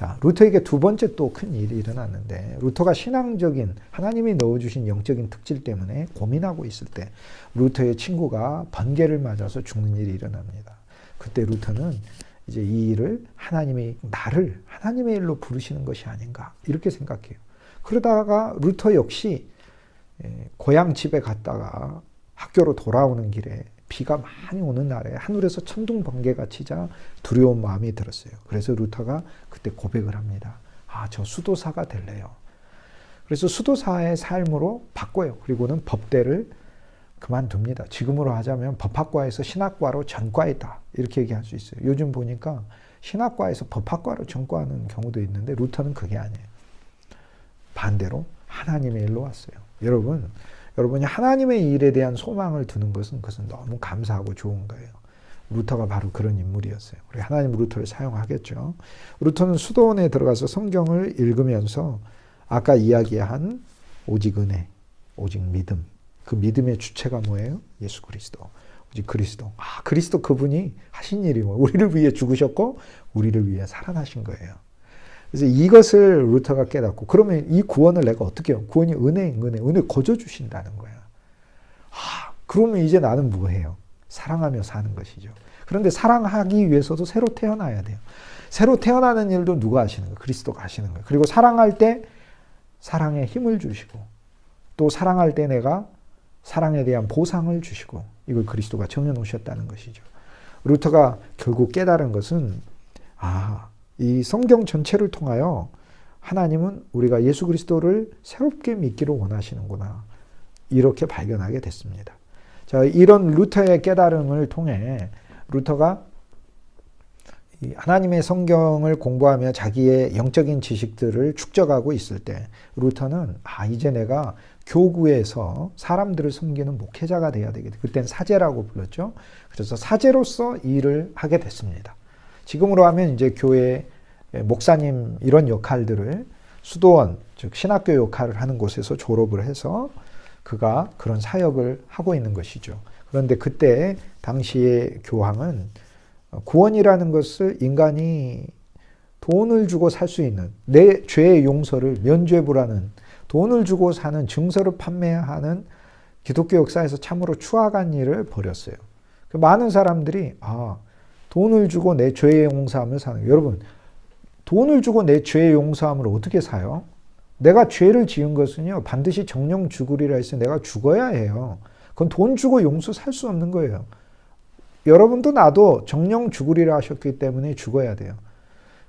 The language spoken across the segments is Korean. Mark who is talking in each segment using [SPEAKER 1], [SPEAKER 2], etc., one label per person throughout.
[SPEAKER 1] 자, 루터에게 두 번째 또 큰 일이 일어났는데, 루터가 신앙적인 하나님이 넣어주신 영적인 특질 때문에 고민하고 있을 때 루터의 친구가 번개를 맞아서 죽는 일이 일어납니다. 그때 루터는 이제 이 일을 하나님이 나를 하나님의 일로 부르시는 것이 아닌가 이렇게 생각해요. 그러다가 루터 역시 고향 집에 갔다가 학교로 돌아오는 길에 비가 많이 오는 날에 하늘에서 천둥 번개가 치자 두려운 마음이 들었어요. 그래서 루터가 그때 고백을 합니다. 아, 저 수도사가 될래요. 그래서 수도사의 삶으로 바꿔요. 그리고는 법대를 그만둡니다. 지금으로 하자면 법학과에서 신학과로 전과했다. 이렇게 얘기할 수 있어요. 요즘 보니까 신학과에서 법학과로 전과하는 경우도 있는데 루터는 그게 아니에요. 반대로 하나님의 일로 왔어요. 여러분이 하나님의 일에 대한 소망을 두는 것은 그것은 너무 감사하고 좋은 거예요. 루터가 바로 그런 인물이었어요. 우리 하나님 루터를 사용하겠죠. 루터는 수도원에 들어가서 성경을 읽으면서 아까 이야기한 오직 은혜, 오직 믿음. 그 믿음의 주체가 뭐예요? 예수 그리스도. 오직 그리스도. 아, 그리스도 그분이 하신 일이 뭐예요? 우리를 위해 죽으셨고 우리를 위해 살아나신 거예요. 그래서 이것을 루터가 깨닫고 그러면 이 구원을 내가 어떻게 해요? 구원이 은혜 거저 주신다는 거야. 아, 그러면 이제 나는 뭐 해요? 사랑하며 사는 것이죠. 그런데 사랑하기 위해서도 새로 태어나야 돼요. 새로 태어나는 일도 누가 하시는 거예요? 그리스도가 하시는 거예요. 그리고 사랑할 때 사랑에 힘을 주시고 또 사랑할 때 내가 사랑에 대한 보상을 주시고 이걸 그리스도가 정해놓으셨다는 것이죠. 루터가 결국 깨달은 것은 이 성경 전체를 통하여 하나님은 우리가 예수 그리스도를 새롭게 믿기를 원하시는구나. 이렇게 발견하게 됐습니다. 자, 이런 루터의 깨달음을 통해 루터가 하나님의 성경을 공부하며 자기의 영적인 지식들을 축적하고 있을 때 루터는 이제 내가 교구에서 사람들을 섬기는 목회자가 돼야 되겠다. 그때는 사제라고 불렀죠. 그래서 사제로서 일을 하게 됐습니다. 지금으로 하면 이제 교회 목사님 이런 역할들을 수도원, 즉 신학교 역할을 하는 곳에서 졸업을 해서 그가 그런 사역을 하고 있는 것이죠. 그런데 그때 당시의 교황은 구원이라는 것을 인간이 돈을 주고 살 수 있는 내 죄의 용서를 면죄부라는 돈을 주고 사는 증서를 판매하는 기독교 역사에서 참으로 추악한 일을 벌였어요. 많은 사람들이 돈을 주고 내 죄의 용서함을 사는 거예요. 여러분, 돈을 주고 내 죄의 용서함을 어떻게 사요? 내가 죄를 지은 것은요, 반드시 정령 죽으리라 해서 내가 죽어야 해요. 그건 돈 주고 용서 살 수 없는 거예요. 여러분도 나도 정령 죽으리라 하셨기 때문에 죽어야 돼요.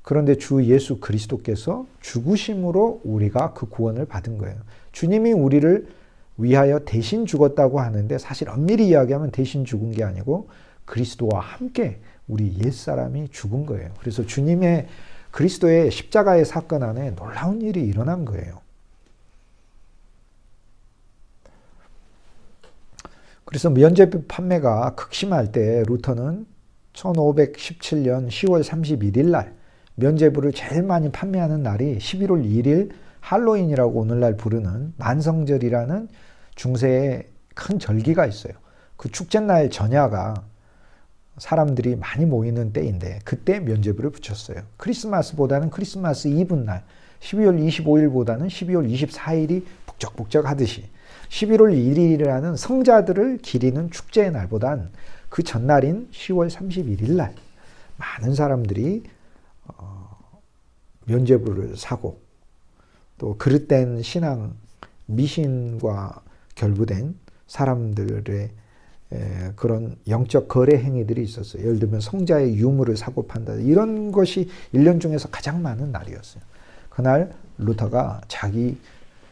[SPEAKER 1] 그런데 주 예수 그리스도께서 죽으심으로 우리가 그 구원을 받은 거예요. 주님이 우리를 위하여 대신 죽었다고 하는데 사실 엄밀히 이야기하면 대신 죽은 게 아니고 그리스도와 함께 우리 옛사람이 죽은 거예요. 그래서 주님의 그리스도의 십자가의 사건 안에 놀라운 일이 일어난 거예요. 그래서 면죄부 판매가 극심할 때 루터는 1517년 10월 31일 날 면죄부를 제일 많이 판매하는 날이 11월 1일 할로윈이라고 오늘날 부르는 만성절이라는 중세의 큰 절기가 있어요. 그 축제날 전야가 사람들이 많이 모이는 때인데 그때 면죄부를 붙였어요. 크리스마스보다는 크리스마스 이브날 12월 25일보다는 12월 24일이 북적북적 하듯이 11월 1일이라는 성자들을 기리는 축제의 날보단 그 전날인 10월 31일 날 많은 사람들이 면죄부를 사고 또 그릇된 신앙, 미신과 결부된 사람들의 그런 영적 거래 행위들이 있었어요. 예를 들면 성자의 유물을 사고 판다. 이런 것이 1년 중에서 가장 많은 날이었어요. 그날 루터가 자기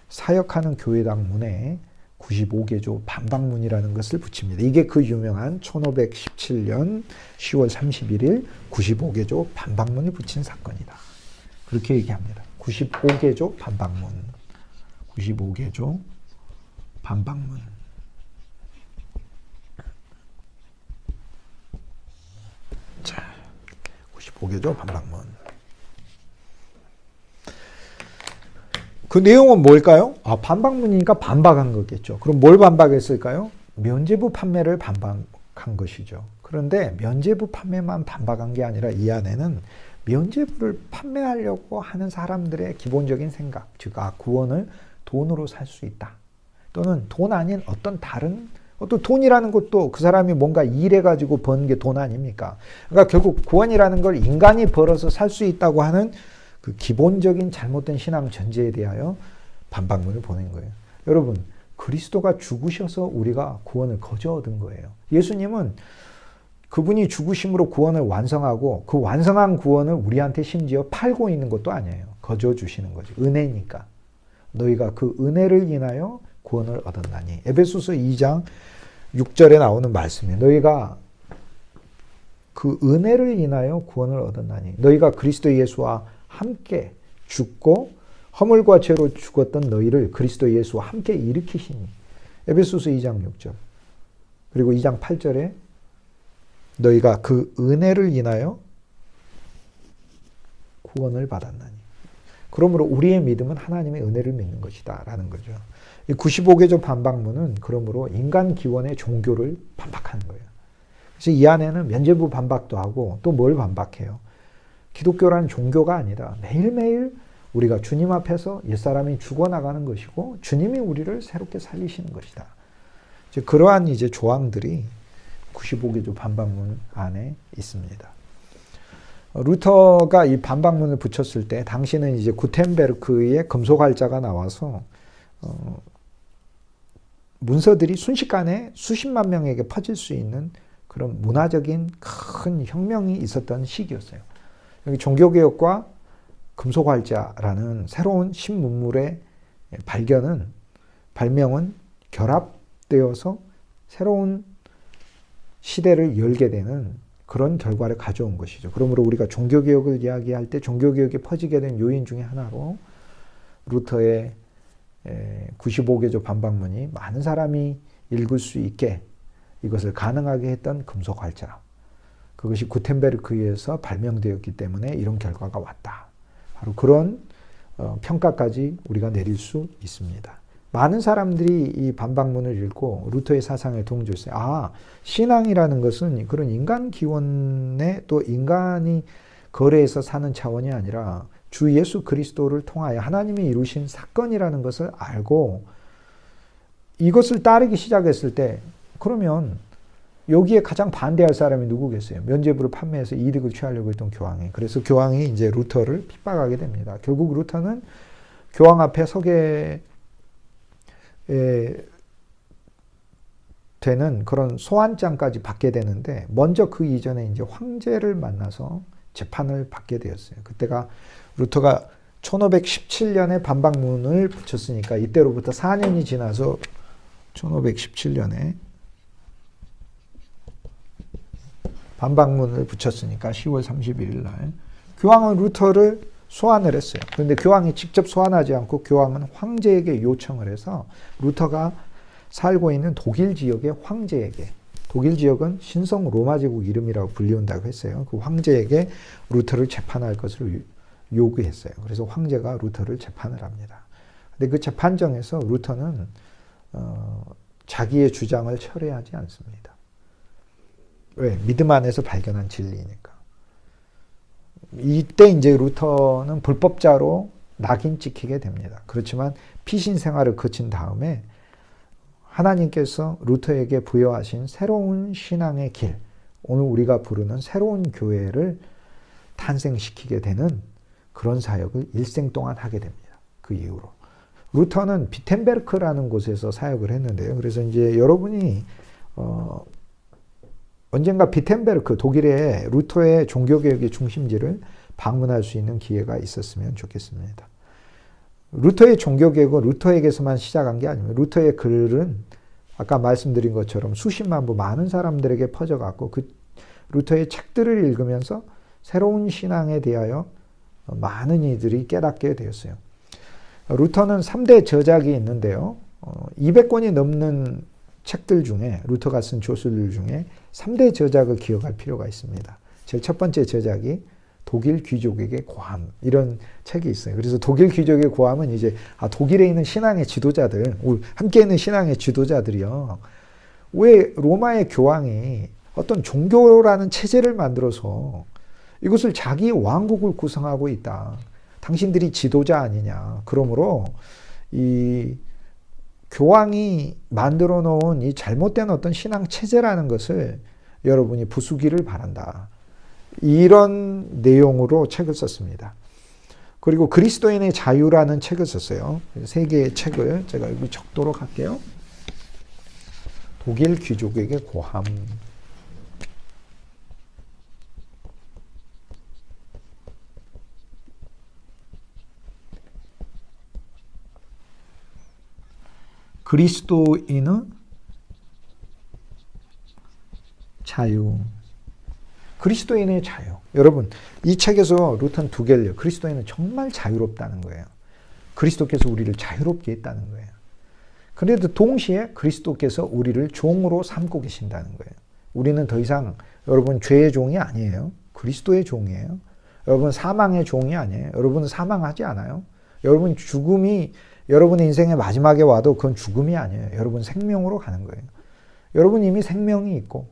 [SPEAKER 1] 사역하는 교회당 문에 95개조 반박문이라는 것을 붙입니다. 이게 그 유명한 1517년 10월 31일 95개조 반박문을 붙인 사건이다. 그렇게 얘기합니다. 95개조 반박문. 95개조 반박문. 자, 95개조 반박문. 그 내용은 뭘까요? 반박문이니까 반박한 거겠죠. 그럼 뭘 반박했을까요? 면죄부 판매를 반박한 것이죠. 그런데 면죄부 판매만 반박한 게 아니라 이 안에는 면죄부를 판매하려고 하는 사람들의 기본적인 생각, 즉 구원을 돈으로 살 수 있다. 또는 돈 아닌 어떤 다른 또 돈이라는 것도 그 사람이 뭔가 일해가지고 번 게 돈 아닙니까? 그러니까 결국 구원이라는 걸 인간이 벌어서 살 수 있다고 하는 그 기본적인 잘못된 신앙 전제에 대하여 반박문을 보낸 거예요. 여러분, 그리스도가 죽으셔서 우리가 구원을 거저 얻은 거예요. 예수님은 그분이 죽으심으로 구원을 완성하고 그 완성한 구원을 우리한테 심지어 팔고 있는 것도 아니에요. 거저 주시는 거지. 은혜니까. 너희가 그 은혜를 인하여 구원을 얻었나니. 에베소서 2장 6절에 나오는 말씀이에요. 너희가 그 은혜를 인하여 구원을 얻었나니. 너희가 그리스도 예수와 함께 죽고 허물과 죄로 죽었던 너희를 그리스도 예수와 함께 일으키시니. 에베소서 2장 6절. 그리고 2장 8절에 너희가 그 은혜를 인하여 구원을 받았나니. 그러므로 우리의 믿음은 하나님의 은혜를 믿는 것이다 라는 거죠. 이 95개조 반박문은 그러므로 인간 기원의 종교를 반박하는 거예요. 그래서 이 안에는 면죄부 반박도 하고 또 뭘 반박해요? 기독교라는 종교가 아니라 매일매일 우리가 주님 앞에서 옛사람이 죽어나가는 것이고 주님이 우리를 새롭게 살리시는 것이다. 이제 그러한 이제 조항들이 95개조 반박문 안에 있습니다. 루터가 이 반박문을 붙였을 때 당시는 이제 구텐베르크의 금속활자가 나와서 문서들이 순식간에 수십만 명에게 퍼질 수 있는 그런 문화적인 큰 혁명이 있었던 시기였어요. 여기 종교개혁과 금속활자라는 새로운 신문물의 발명은 결합되어서 새로운 시대를 열게 되는 그런 결과를 가져온 것이죠. 그러므로 우리가 종교개혁을 이야기할 때 종교개혁이 퍼지게 된 요인 중에 하나로 루터의 95개조 반박문이 많은 사람이 읽을 수 있게 이것을 가능하게 했던 금속활자. 그것이 구텐베르크에서 발명되었기 때문에 이런 결과가 왔다. 바로 그런 평가까지 우리가 내릴 수 있습니다. 많은 사람들이 이 반박문을 읽고 루터의 사상에 동조했어요. 신앙이라는 것은 그런 인간 기원에 또 인간이 거래해서 사는 차원이 아니라 주 예수 그리스도를 통하여 하나님이 이루신 사건이라는 것을 알고 이것을 따르기 시작했을 때 그러면 여기에 가장 반대할 사람이 누구겠어요? 면죄부를 판매해서 이득을 취하려고 했던 교황이. 그래서 교황이 이제 루터를 핍박하게 됩니다. 결국 루터는 교황 앞에 서게 되는 그런 소환장까지 받게 되는데 먼저 그 이전에 이제 황제를 만나서 재판을 받게 되었어요. 그때가 루터가 1517년에 반박문을 붙였으니까 이때로부터 4년이 지나서 1517년에 반박문을 붙였으니까 10월 31일 날 교황은 루터를 소환을 했어요. 그런데 교황이 직접 소환하지 않고 교황은 황제에게 요청을 해서 루터가 살고 있는 독일 지역의 황제에게, 독일 지역은 신성 로마 제국 이름이라고 불리운다고 했어요. 그 황제에게 루터를 재판할 것을 요구했어요. 그래서 황제가 루터를 재판을 합니다. 근데 그 재판정에서 루터는 자기의 주장을 철회하지 않습니다. 왜? 믿음 안에서 발견한 진리니까. 이때 이제 루터는 불법자로 낙인 찍히게 됩니다. 그렇지만 피신 생활을 거친 다음에 하나님께서 루터에게 부여하신 새로운 신앙의 길, 오늘 우리가 부르는 새로운 교회를 탄생시키게 되는 그런 사역을 일생 동안 하게 됩니다. 그 이후로. 루터는 비텐베르크라는 곳에서 사역을 했는데요. 그래서 이제 여러분이 언젠가 비텐베르크, 독일의 루터의 종교개혁의 중심지를 방문할 수 있는 기회가 있었으면 좋겠습니다. 루터의 종교개혁은 루터에게서만 시작한 게 아닙니다. 루터의 글은 아까 말씀드린 것처럼 수십만 부 많은 사람들에게 퍼져갔고 그 루터의 책들을 읽으면서 새로운 신앙에 대하여 많은 이들이 깨닫게 되었어요. 루터는 3대 저작이 있는데요. 200권이 넘는 책들 중에 루터가 쓴 조서들 중에 3대 저작을 기억할 필요가 있습니다. 제일 첫 번째 저작이 독일 귀족에게 고함, 이런 책이 있어요. 그래서 독일 귀족의 고함은 이제 독일에 있는 신앙의 지도자들, 함께 있는 신앙의 지도자들이요. 왜 로마의 교황이 어떤 종교라는 체제를 만들어서 이것을 자기 왕국을 구성하고 있다. 당신들이 지도자 아니냐. 그러므로 이 교황이 만들어 놓은 이 잘못된 어떤 신앙 체제라는 것을 여러분이 부수기를 바란다. 이런 내용으로 책을 썼습니다. 그리고 그리스도인의 자유라는 책을 썼어요. 세 개의 책을 제가 여기 적도록 할게요. 독일 귀족에게 고함. 그리스도인의 자유. 그리스도인의 자유. 여러분, 이 책에서 루터는 두 개를 해요. 그리스도인은 정말 자유롭다는 거예요. 그리스도께서 우리를 자유롭게 했다는 거예요. 그런데 동시에 그리스도께서 우리를 종으로 삼고 계신다는 거예요. 우리는 더 이상 여러분 죄의 종이 아니에요. 그리스도의 종이에요. 여러분 사망의 종이 아니에요. 여러분은 사망하지 않아요. 여러분 죽음이 여러분의 인생의 마지막에 와도 그건 죽음이 아니에요. 여러분 생명으로 가는 거예요. 여러분 이미 생명이 있고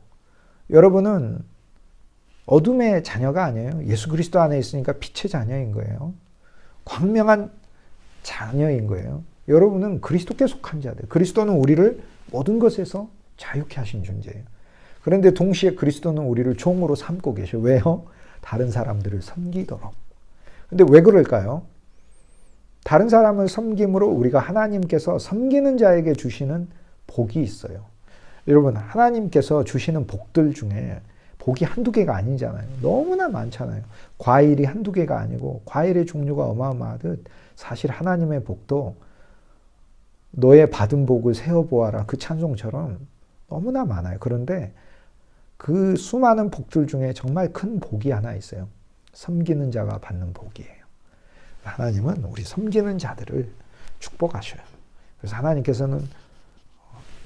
[SPEAKER 1] 여러분은 어둠의 자녀가 아니에요. 예수 그리스도 안에 있으니까 빛의 자녀인 거예요. 광명한 자녀인 거예요. 여러분은 그리스도께 속한 자들. 그리스도는 우리를 모든 것에서 자유케 하신 존재예요. 그런데 동시에 그리스도는 우리를 종으로 삼고 계셔. 왜요? 다른 사람들을 섬기도록. 근데 왜 그럴까요? 다른 사람을 섬김으로 우리가 하나님께서 섬기는 자에게 주시는 복이 있어요. 여러분, 하나님께서 주시는 복들 중에 복이 한두 개가 아니잖아요. 너무나 많잖아요. 과일이 한두 개가 아니고 과일의 종류가 어마어마하듯 사실 하나님의 복도 너의 받은 복을 세어보아라. 그 찬송처럼 너무나 많아요. 그런데 그 수많은 복들 중에 정말 큰 복이 하나 있어요. 섬기는 자가 받는 복이에요. 하나님은 우리 섬기는 자들을 축복하셔요. 그래서 하나님께서는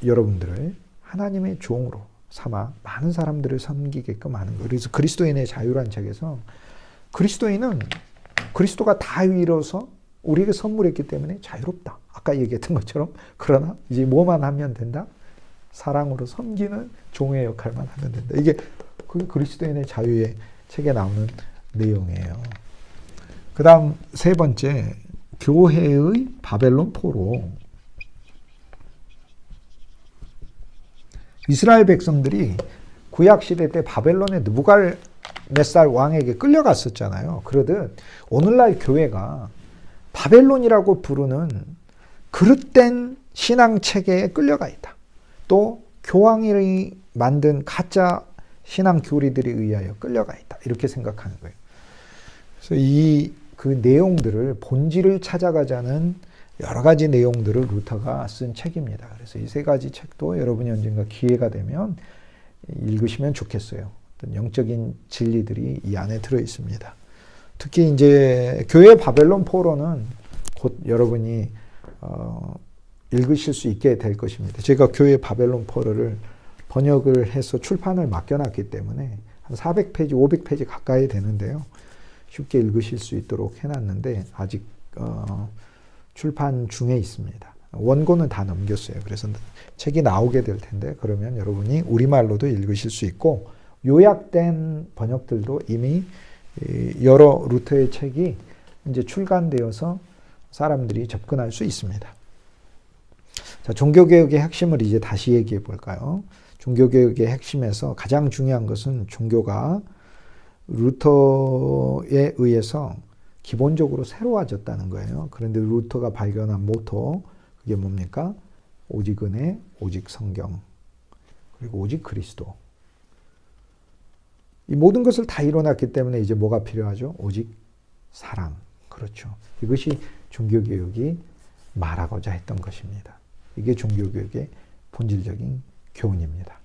[SPEAKER 1] 여러분들을 하나님의 종으로 삼아 많은 사람들을 섬기게끔 하는 거예요. 그래서 그리스도인의 자유란 책에서 그리스도인은 그리스도가 다 이뤄서 우리에게 선물했기 때문에 자유롭다. 아까 얘기했던 것처럼 그러나 이제 뭐만 하면 된다? 사랑으로 섬기는 종의 역할만 하면 된다. 이게 그 그리스도인의 자유의 책에 나오는 내용이에요. 그 다음 세 번째, 교회의 바벨론 포로. 이스라엘 백성들이 구약시대 때 바벨론의 느부갓네살 왕에게 끌려갔었잖아요. 그러듯 오늘날 교회가 바벨론이라고 부르는 그릇된 신앙체계에 끌려가 있다. 또 교황이 만든 가짜 신앙 교리들에 의하여 끌려가 있다. 이렇게 생각하는 거예요. 그래서 그 내용들을 본질을 찾아가자는 여러 가지 내용들을 루터가 쓴 책입니다. 그래서 이 세 가지 책도 여러분이 언젠가 기회가 되면 읽으시면 좋겠어요. 어떤 영적인 진리들이 이 안에 들어 있습니다. 특히 이제 교회 바벨론 포로는 곧 여러분이 읽으실 수 있게 될 것입니다. 제가 교회 바벨론 포로를 번역을 해서 출판을 맡겨놨기 때문에 한 400페이지, 500페이지 가까이 되는데요. 쉽게 읽으실 수 있도록 해놨는데 아직 출판 중에 있습니다. 원고는 다 넘겼어요. 그래서 책이 나오게 될 텐데 그러면 여러분이 우리말로도 읽으실 수 있고 요약된 번역들도 이미 여러 루터의 책이 이제 출간되어서 사람들이 접근할 수 있습니다. 자, 종교개혁의 핵심을 이제 다시 얘기해 볼까요? 종교개혁의 핵심에서 가장 중요한 것은 종교가 루터에 의해서 기본적으로 새로워졌다는 거예요. 그런데 루터가 발견한 모토, 그게 뭡니까? 오직 은혜, 오직 성경, 그리고 오직 그리스도. 이 모든 것을 다 이뤄놨기 때문에 이제 뭐가 필요하죠? 오직 사랑. 그렇죠. 이것이 종교개혁이 말하고자 했던 것입니다. 이게 종교개혁의 본질적인 교훈입니다.